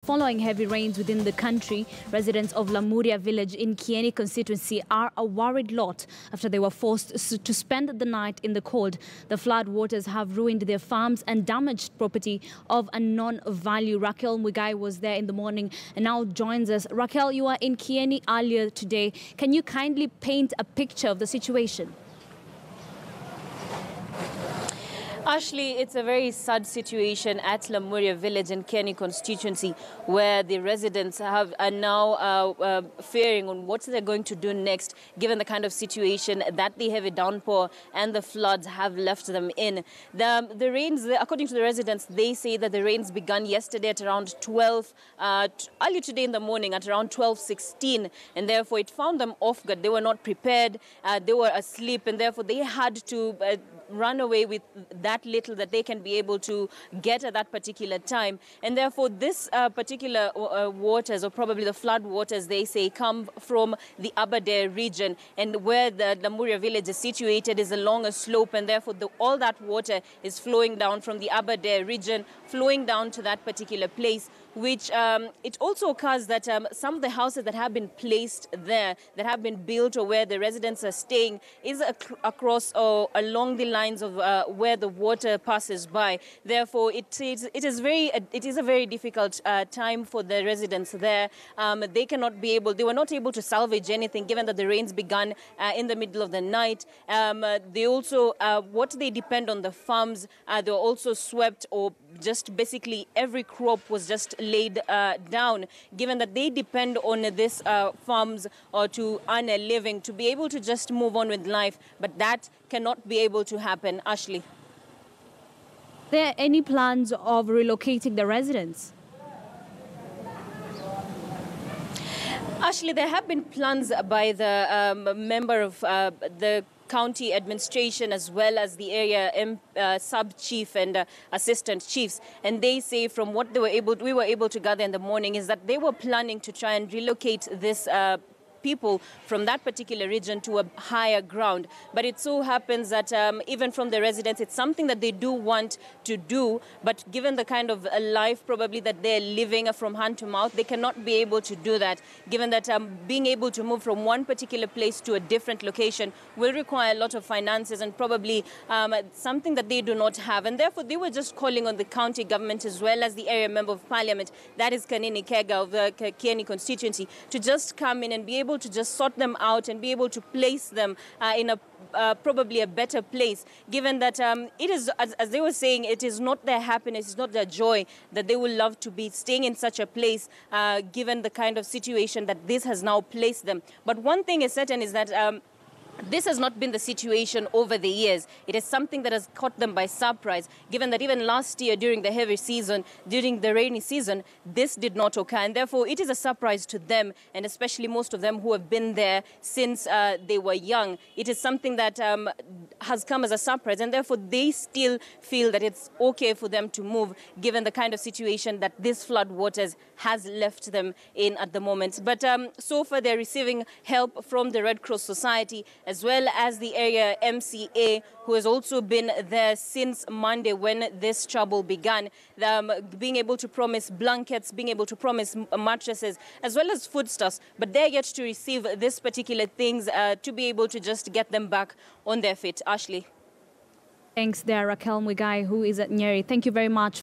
Following heavy rains within the country, residents of Lamuria village in Kieni constituency are a worried lot after they were forced to spend the night in the cold. The flood waters have ruined their farms and damaged property of unknown value. Raquel Mugai was there in the morning and now joins us. Raquel, you are in Kieni earlier today. Can you kindly paint a picture of the situation? Ashley, it's a very sad situation at Lamuria village in Kieni constituency, where the residents are now fearing on what they're going to do next, given the kind of situation that the heavy downpour and the floods have left them in. The rains, according to the residents, they say that the rains began yesterday at around 12, early today in the morning at around 12:16, and therefore it found them off guard. They were not prepared, they were asleep, and therefore they had to run away with that little that they can be able to get at that particular time. And therefore this particular waters, or probably the flood waters, they say, come from the Aberdare region, and where the Lamuria village is situated is along a slope, and therefore all that water is flowing down from the Aberdare region, flowing down to that particular place, which it also occurs that some of the houses that have been placed there, that have been built, or where the residents are staying, is across or along the lines of where the water passes by. Therefore, it is a very difficult time for the residents there. They were not able to salvage anything, given that the rains began in the middle of the night. They also, what they depend on, the farms, they were also swept, or just basically every crop was just laid down, given that they depend on this farms or to earn a living, to be able to just move on with life. But that cannot be able to happen, Ashley. Are there any plans of relocating the residents? Ashley, there have been plans by the member of the county administration, as well as the area sub-chief and assistant chiefs, and they say from what we were able to gather in the morning is that they were planning to try and relocate this people from that particular region to a higher ground. But it so happens that even from the residents, it's something that they do want to do, but given the kind of life probably that they're living from hand to mouth, they cannot be able to do that, given that being able to move from one particular place to a different location will require a lot of finances, and probably something that they do not have. And therefore they were just calling on the county government, as well as the area member of parliament, that is Kanini Kega of the Kieni constituency, to just come in and be able to just sort them out and be able to place them in a probably a better place, given that it is, as they were saying, it is not their happiness, it's not their joy that they will love to be staying in such a place, given the kind of situation that this has now placed them. But one thing is certain is that this has not been the situation over the years. It is something that has caught them by surprise, given that even last year during the heavy season, during the rainy season, this did not occur. And therefore, it is a surprise to them, and especially most of them who have been there since they were young. It is something that has come as a surprise, and therefore they still feel that it's okay for them to move, given the kind of situation that this flood waters has left them in at the moment. But so far, they're receiving help from the Red Cross Society, as well as the area MCA, who has also been there since Monday when this trouble began, being able to promise blankets, being able to promise mattresses, as well as foodstuffs. But they're yet to receive this particular things to be able to just get them back on their feet. Ashley. Thanks there, Raquel Mugai, who is at Nyeri. Thank you very much.